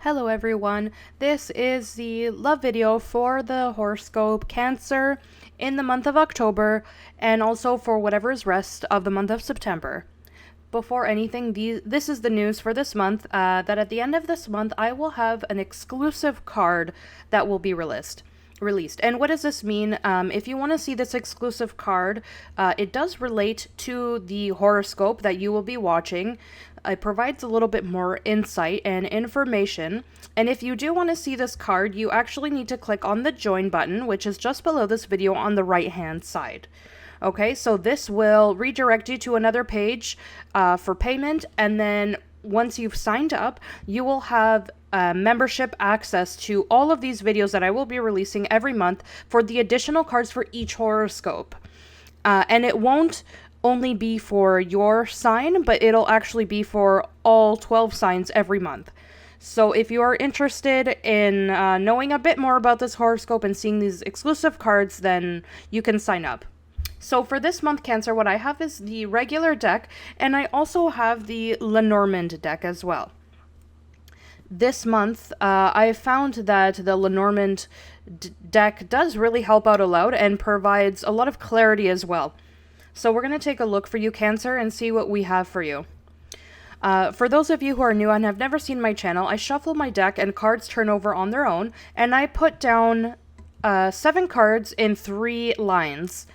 Hello everyone, this is the love video for the horoscope Cancer in the month of October and also for whatever's rest of the month of September. Before anything, this is the news for this month, that at the end of this month I will have an exclusive card that will be released. And what does this mean? If you want to see this exclusive card, it does relate to the horoscope that you will be watching. It provides a little bit more insight and information. And if you do want to see this card, you actually need to click on the join button, which is just below this video on the right hand side. Okay, so this will redirect you to another page for payment, and then once you've signed up, you will have membership access to all of these videos that I will be releasing every month for the additional cards for each horoscope. And it won't only be for your sign, but it'll actually be for all 12 signs every month. So if you are interested in knowing a bit more about this horoscope and seeing these exclusive cards, then you can sign up. So for this month, Cancer, what I have is the regular deck, and I also have the Lenormand deck as well. This month, I found that the Lenormand deck does really help out a lot and provides a lot of clarity as well. So we're going to take a look for you, Cancer, and see what we have for you. For those of you who are new and have never seen my channel, I shuffle my deck and cards turn over on their own, and I put down 7 cards in 3 lines.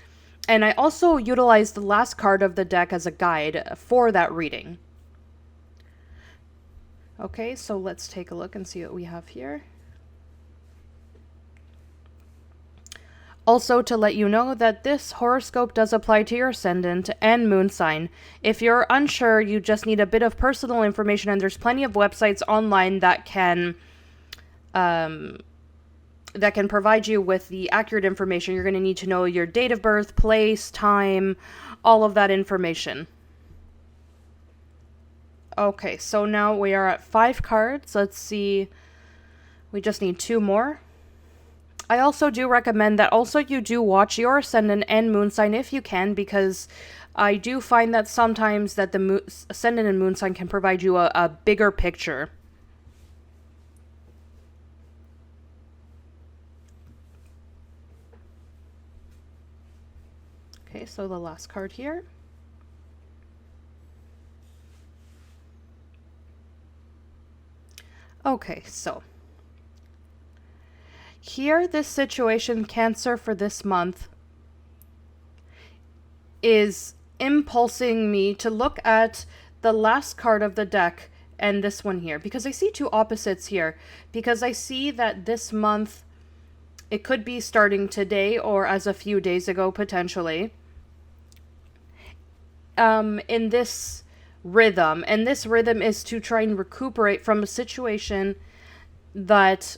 And I also utilize the last card of the deck as a guide for that reading. Okay, so let's take a look and see what we have here. Also, to let you know that this horoscope does apply to your ascendant and moon sign. If you're unsure, you just need a bit of personal information, and there's plenty of websites online that can provide you with the accurate information. You're going to need to know your date of birth, place, time, all of that information. Okay, so now we are at 5 cards. Let's see. We just need 2 more. I also do recommend that also you do watch your ascendant and moon sign if you can, because I do find that sometimes that the ascendant and moon sign can provide you a bigger picture. Okay, so the last card here. Okay, so here, this situation, Cancer, for this month is impulsing me to look at the last card of the deck and this one here, because I see 2 opposites here, because I see that this month, it could be starting today or as a few days ago, potentially, in this rhythm. And this rhythm is to try and recuperate from a situation that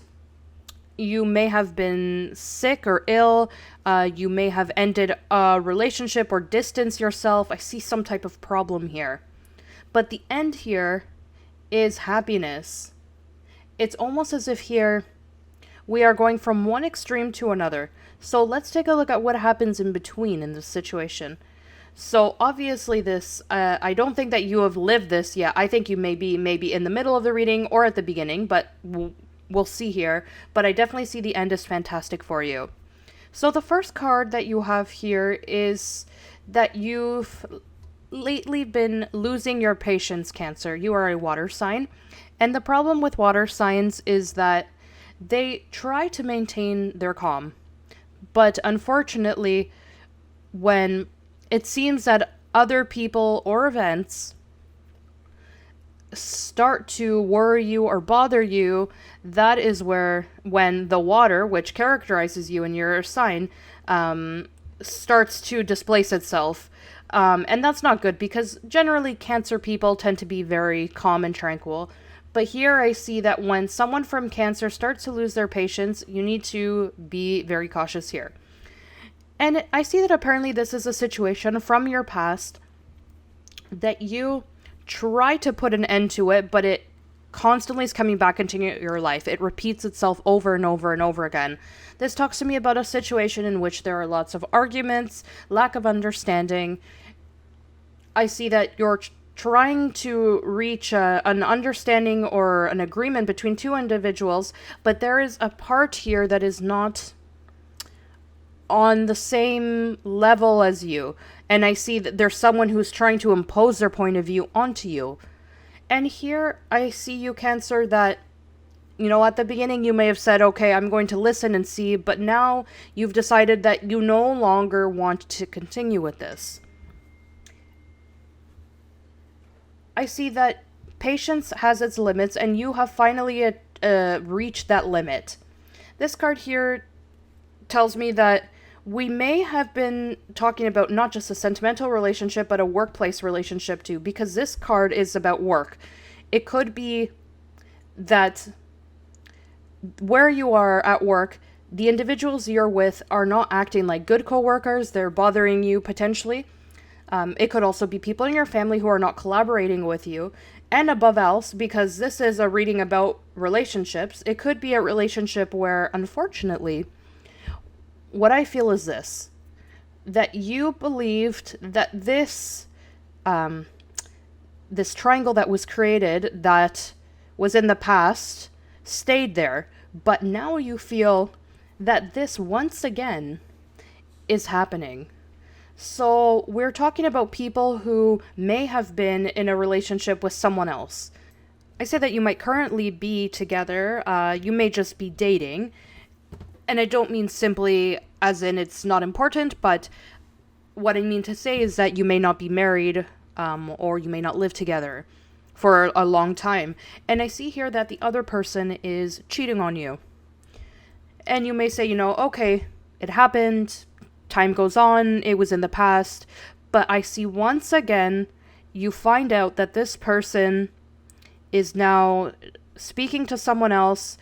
you may have been sick or ill, you may have ended a relationship or distanced yourself. I see some type of problem here. But the end here is happiness. It's almost as if here we are going from one extreme to another. So let's take a look at what happens in between in this situation. So obviously this, I don't think that you have lived this yet. I think you may be in the middle of the reading or at the beginning, but we'll see here. But I definitely see the end is fantastic for you. So the first card that you have here is that you've lately been losing your patience, Cancer. You are a water sign. And the problem with water signs is that they try to maintain their calm. But unfortunately, when it seems that other people or events start to worry you or bother you, that is when the water, which characterizes you in your sign, starts to displace itself. And that's not good, because generally Cancer people tend to be very calm and tranquil. But here I see that when someone from Cancer starts to lose their patience, you need to be very cautious here. And I see that apparently this is a situation from your past that you try to put an end to it, but it constantly is coming back into your life. It repeats itself over and over and over again. This talks to me about a situation in which there are lots of arguments, lack of understanding. I see that you're trying to reach an understanding or an agreement between two individuals, but there is a part here that is not on the same level as you. And I see that there's someone who's trying to impose their point of view onto you. And here I see you, Cancer, that, at the beginning you may have said, okay, I'm going to listen and see, but now you've decided that you no longer want to continue with this. I see that patience has its limits, and you have finally reached that limit. This card here tells me that we may have been talking about not just a sentimental relationship, but a workplace relationship too, because this card is about work. It could be that where you are at work, the individuals you're with are not acting like good coworkers. They're bothering you potentially. It could also be people in your family who are not collaborating with you. And above else, because this is a reading about relationships, it could be a relationship where, unfortunately, what I feel is this, that you believed that this triangle that was created, that was in the past, stayed there. But now you feel that this once again is happening. So we're talking about people who may have been in a relationship with someone else. I say that you might currently be together, you may just be dating, and I don't mean simply as in it's not important, but what I mean to say is that you may not be married, or you may not live together for a long time. And I see here that the other person is cheating on you. And you may say, okay, it happened, time goes on, it was in the past, but I see once again, you find out that this person is now speaking to someone else.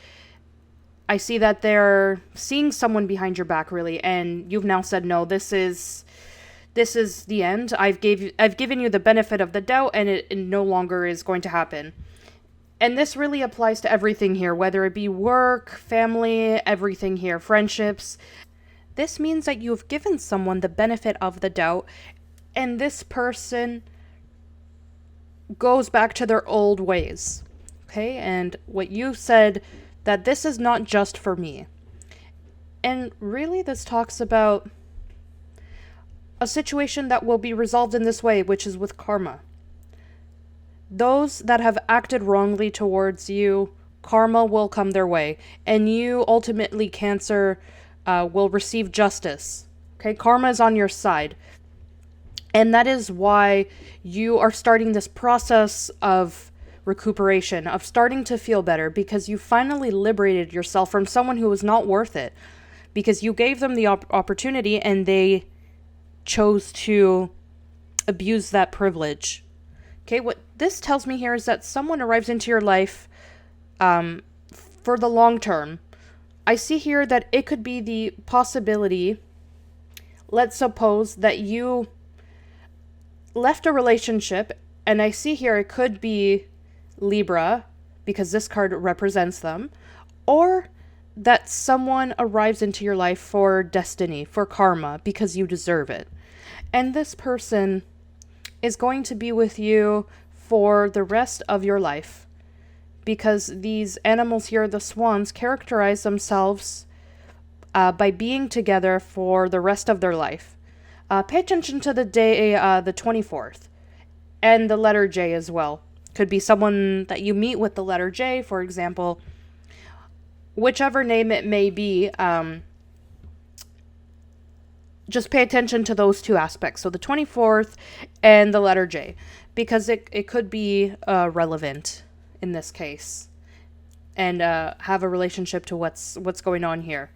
I see that they're seeing someone behind your back, really, and you've now said, no, this is the end. I've given you the benefit of the doubt, and it no longer is going to happen. And this really applies to everything here, whether it be work, family, everything here, friendships. This means that you've given someone the benefit of the doubt, and this person goes back to their old ways. Okay? And what you said, that this is not just for me. And really, this talks about a situation that will be resolved in this way, which is with karma. Those that have acted wrongly towards you, karma will come their way, and you ultimately, Cancer, will receive justice. Okay, karma is on your side. And that is why you are starting this process of recuperation, of starting to feel better, because you finally liberated yourself from someone who was not worth it, because you gave them the opportunity and they chose to abuse that privilege. Okay, what this tells me here is that someone arrives into your life for the long term. I see here that it could be the possibility, let's suppose that you left a relationship, and I see here it could be Libra, because this card represents them, or that someone arrives into your life for destiny, for karma, because you deserve it. And this person is going to be with you for the rest of your life, because these animals here, the swans, characterize themselves by being together for the rest of their life. Pay attention to the day, the 24th, and the letter J as well. Could be someone that you meet with the letter J, for example. Whichever name it may be, just pay attention to those two aspects. So the 24th and the letter J, because it could be relevant in this case, and have a relationship to what's going on here.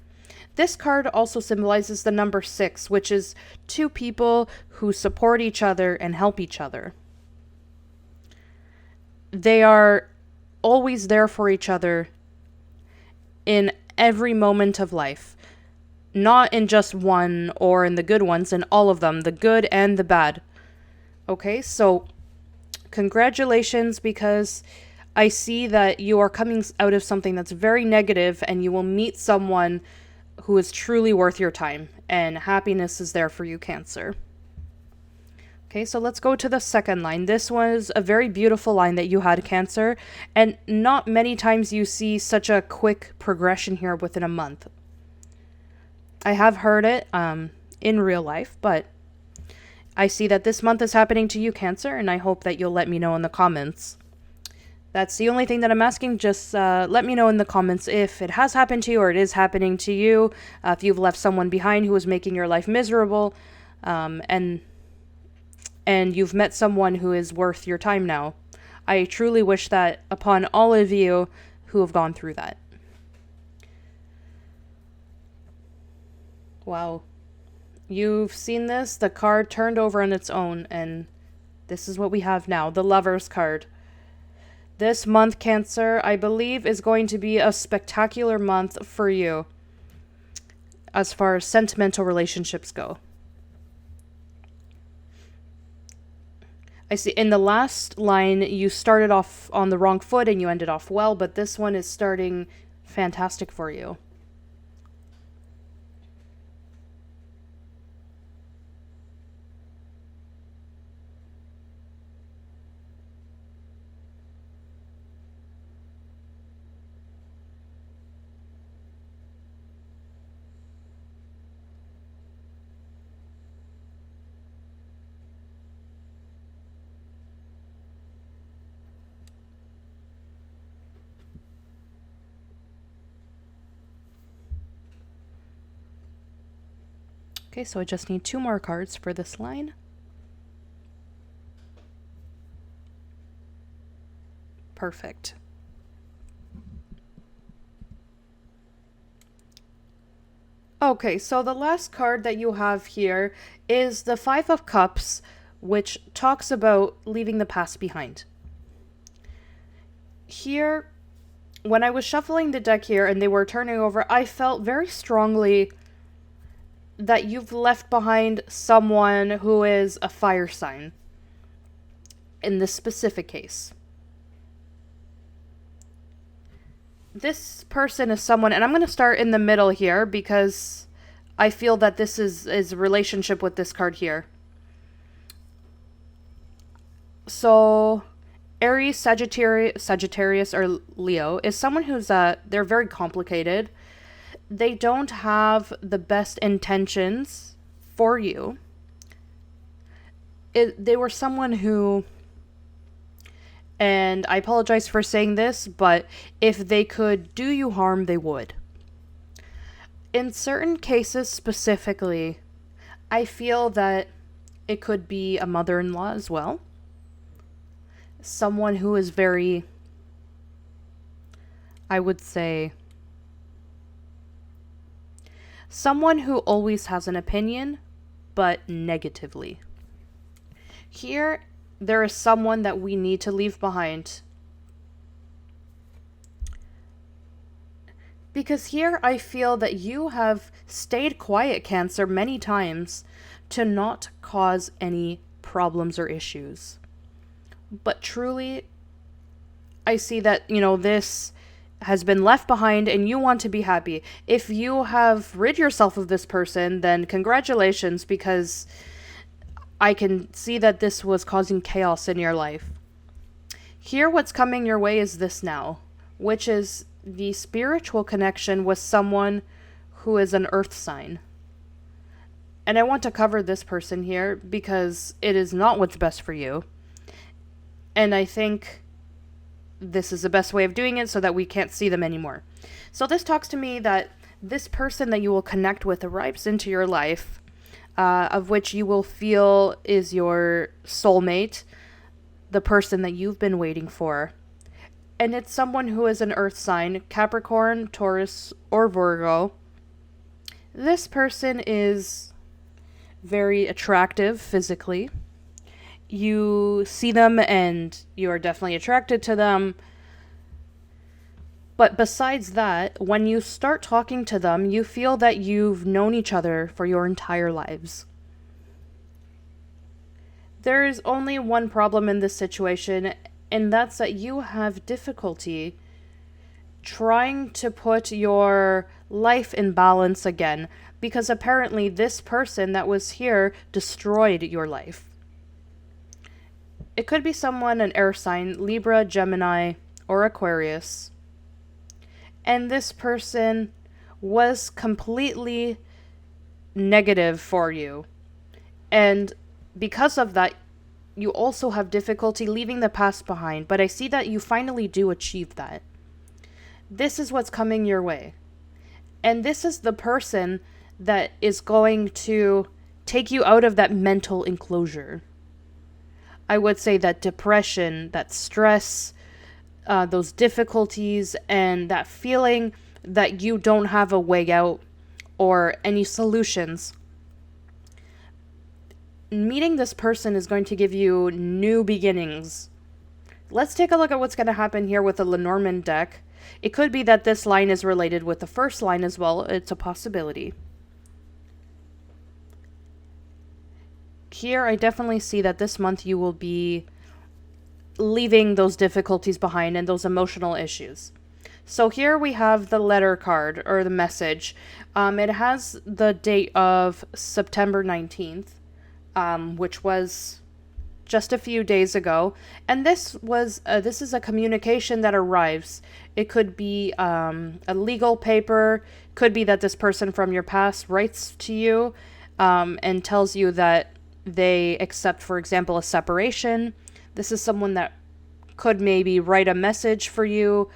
This card also symbolizes the number 6, which is two people who support each other and help each other. They are always there for each other in every moment of life. Not in just one or in the good ones, in all of them, the good and the bad. Okay, so congratulations, because I see that you are coming out of something that's very negative, and you will meet someone who is truly worth your time, and happiness is there for you, Cancer. Okay, so let's go to the second line. This was a very beautiful line that you had, Cancer, and not many times you see such a quick progression here within a month. I have heard it in real life, but I see that this month is happening to you, Cancer, and I hope that you'll let me know in the comments. That's the only thing that I'm asking. Just let me know in the comments if it has happened to you or it is happening to you, if you've left someone behind who is making your life miserable, and you've met someone who is worth your time now. I truly wish that upon all of you who have gone through that. Wow. You've seen this, the card turned over on its own, and this is what we have now, the Lover's card. This month, Cancer, I believe is going to be a spectacular month for you as far as sentimental relationships go. I see in the last line, you started off on the wrong foot and you ended off well, but this one is starting fantastic for you. Okay, so I just need 2 more cards for this line. Perfect. Okay, so the last card that you have here is the Five of Cups, which talks about leaving the past behind. Here, when I was shuffling the deck here and they were turning over, I felt very strongly that you've left behind someone who is a fire sign in this specific case. This person is someone, and I'm going to start in the middle here because I feel that this is a relationship with this card here. So Aries, Sagittarius, or Leo is someone who's they're very complicated. They don't have the best intentions for you. They were someone who, and I apologize for saying this, but if they could do you harm, they would. In certain cases specifically, I feel that it could be a mother-in-law as well. Someone who is very, I would say, someone who always has an opinion, but negatively. Here, there is someone that we need to leave behind. Because here I feel that you have stayed quiet, Cancer, many times to not cause any problems or issues. But truly, I see that, this has been left behind and you want to be happy. If you have rid yourself of this person, then congratulations, because I can see that this was causing chaos in your life. Here, what's coming your way is this now, which is the spiritual connection with someone who is an earth sign. And I want to cover this person here because it is not what's best for you. And I think this is the best way of doing it so that we can't see them anymore. So this talks to me that this person that you will connect with arrives into your life, of which you will feel is your soulmate, the person that you've been waiting for. And it's someone who is an earth sign, Capricorn, Taurus, or Virgo. This person is very attractive physically. You see them and you are definitely attracted to them. But besides that, when you start talking to them, you feel that you've known each other for your entire lives. There is only one problem in this situation, and that's that you have difficulty trying to put your life in balance again, because apparently this person that was here destroyed your life. it could be someone, an air sign, Libra, Gemini, or Aquarius. And this person was completely negative for you. And because of that, you also have difficulty leaving the past behind. But I see that you finally do achieve that. This is what's coming your way. And this is the person that is going to take you out of that mental enclosure. I would say that depression, that stress, those difficulties, and that feeling that you don't have a way out or any solutions. Meeting this person is going to give you new beginnings. Let's take a look at what's going to happen here with the Lenormand deck. It could be that this line is related with the first line as well. It's a possibility. Here, I definitely see that this month you will be leaving those difficulties behind and those emotional issues. So here we have the letter card, or the message. It has the date of September 19th, which was just a few days ago. And this is a communication that arrives. It could be a legal paper. Could be that this person from your past writes to you and tells you that they accept, for example, a separation. This is someone that could maybe write a message for you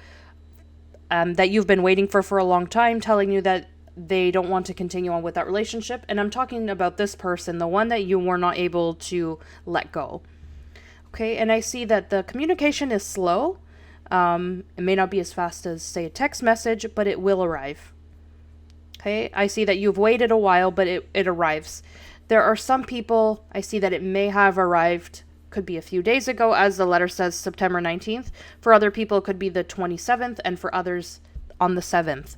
that you've been waiting for a long time, telling you that they don't want to continue on with that relationship. And I'm talking about this person, the one that you were not able to let go. Okay, and I see that the communication is slow. It may not be as fast as, say, a text message, but it will arrive. Okay, I see that you've waited a while, but it arrives. There are some people, I see that it may have arrived, could be a few days ago, as the letter says September 19th. For other people, it could be the 27th, and for others, on the 7th.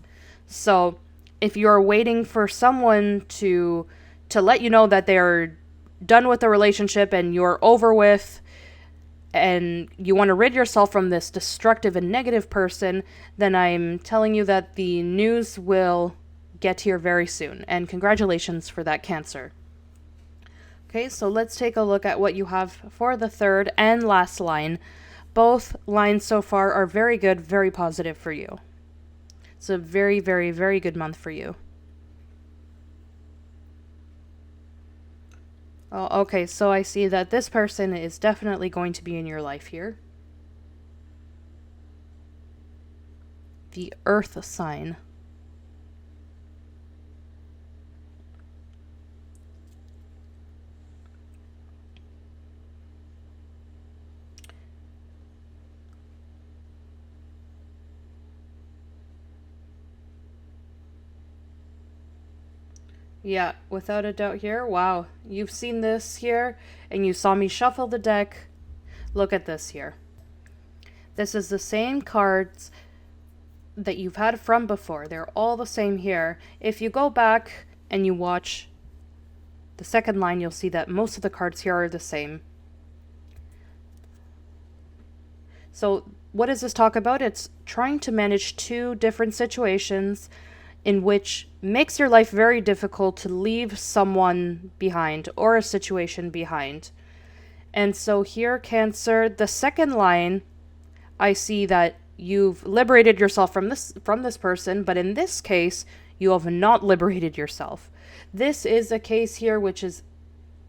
So, if you're waiting for someone to let you know that they're done with the relationship and you're over with, and you want to rid yourself from this destructive and negative person, then I'm telling you that the news will get here very soon. And congratulations for that, Cancer. Okay, so let's take a look at what you have for the third and last line. Both lines so far are very good, very positive for you. It's a very, very, very good month for you. Oh, okay, so I see that this person is definitely going to be in your life here. The Earth sign. Yeah, without a doubt here. Wow, you've seen this here, and you saw me shuffle the deck. Look at this here. This is the same cards that you've had from before. They're all the same here. If you go back and you watch the second line, you'll see that most of the cards here are the same. So what does this talk about? It's trying to manage two different situations in which makes your life very difficult to leave someone behind or a situation behind. And so here, Cancer, the second line, I see that you've liberated yourself from this person, but in this case, you have not liberated yourself. This is a case here which is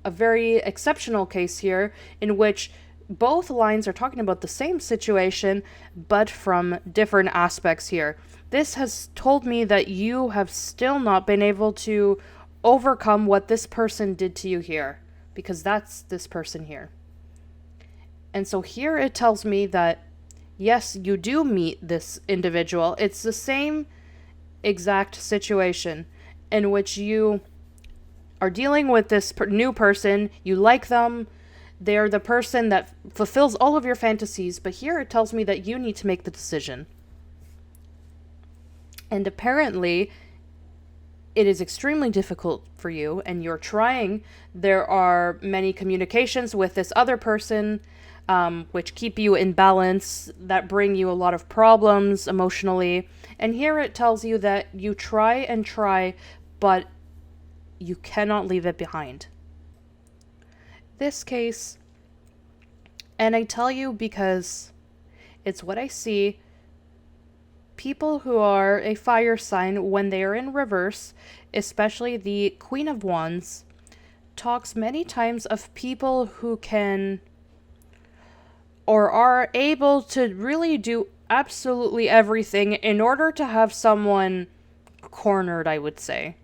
a very exceptional case here, in which both lines are talking about the same situation, but from different aspects here. This has told me that you have still not been able to overcome what this person did to you here, because that's this person here. And so here it tells me that, yes, you do meet this individual. It's the same exact situation in which you are dealing with this new person. You like them. They're the person that fulfills all of your fantasies. But here it tells me that you need to make the decision. And apparently, it is extremely difficult for you, and you're trying. There are many communications with this other person, which keep you in balance, that bring you a lot of problems emotionally. And here it tells you that you try and try, but you cannot leave it behind. This case, And I tell you because it's what I see. People who are a fire sign, when they are in reverse, especially the Queen of Wands, talks many times of people who can or are able to really do absolutely everything in order to have someone cornered, I would say.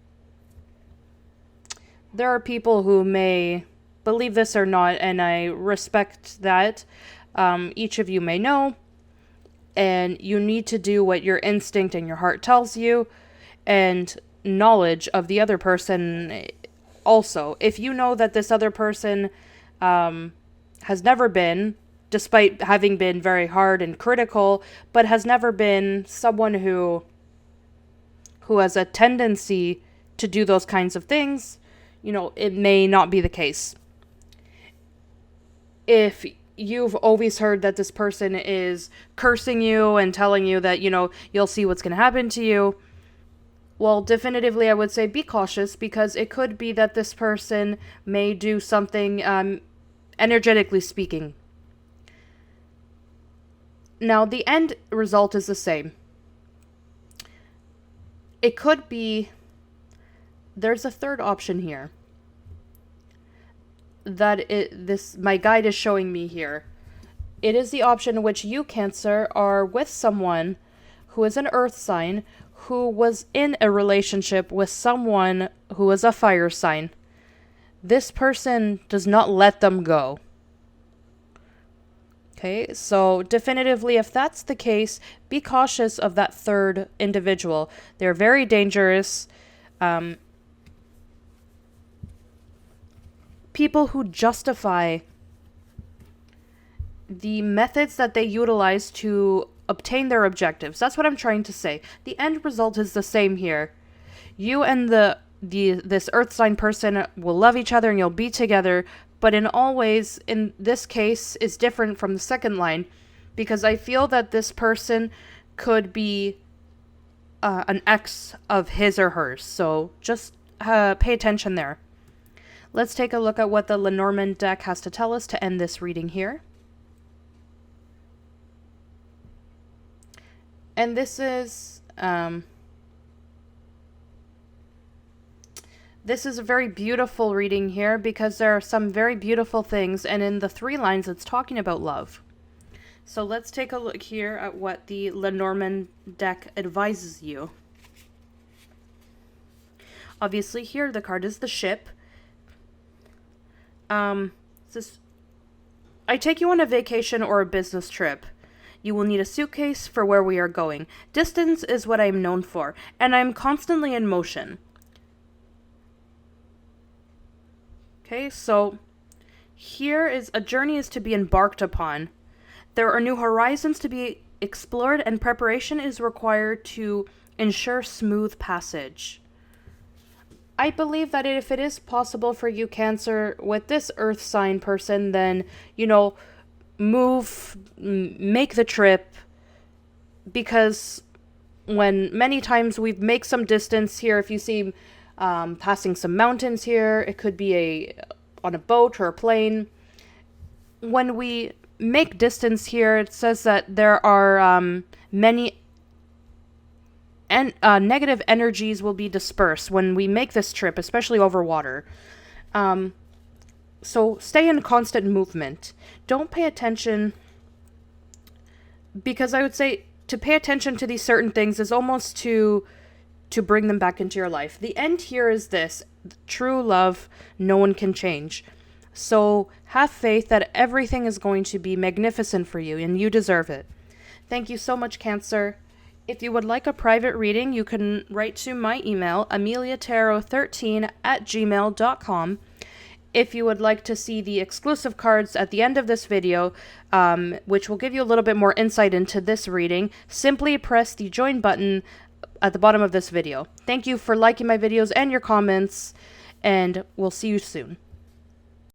There are people who may believe this or not, and I respect that. Each of you may know, and you need to do what your instinct and your heart tells you, and knowledge of the other person also. If you know that this other person has never been, despite having been very hard and critical, but has never been someone who has a tendency to do those kinds of things, it may not be the case. If you've always heard that this person is cursing you and telling you that, you'll see what's going to happen to you, well, definitively, I would say be cautious, because it could be that this person may do something, energetically speaking. Now, the end result is the same. It could be, there's a third option here that my guide is showing me here. It is the option in which you, Cancer, are with someone who is an earth sign, who was in a relationship with someone who is a fire sign. This person does not let them go. Okay, so definitively, if that's the case, be cautious of that third individual. They're very dangerous. People who justify the methods that they utilize to obtain their objectives. That's what I'm trying to say. The end result is the same here. You and this earth sign person will love each other and you'll be together, but in all ways, in this case, is different from the second line, because I feel that this person could be an ex of his or hers. So just pay attention there. Let's take a look at what the Lenormand deck has to tell us to end this reading here. And this is a very beautiful reading here, because there are some very beautiful things, and in the 3 lines it's talking about love. So let's take a look here at what the Lenormand deck advises you. Obviously here the card is the Ship. I take you on a vacation or a business trip. You will need a suitcase for where we are going. Distance is what I am known for, and I am constantly in motion. Okay, so here is a journey is to be embarked upon. There are new horizons to be explored, and preparation is required to ensure smooth passage. I believe that if it is possible for you, Cancer, with this earth sign person, then, make the trip, because when many times we make some distance here, if you see passing some mountains here, it could be on a boat or a plane. When we make distance here, it says that there are many negative energies will be dispersed when we make this trip, especially over water. So stay in constant movement. Don't pay attention, because I would say to pay attention to these certain things is almost to bring them back into your life. The end here is this: true love, no one can change. So have faith that everything is going to be magnificent for you, and you deserve it. Thank you so much, Cancer. If you would like a private reading, you can write to my email, ameliatarot13@gmail.com. If you would like to see the exclusive cards at the end of this video, which will give you a little bit more insight into this reading, simply press the join button at the bottom of this video. Thank you for liking my videos and your comments, and we'll see you soon.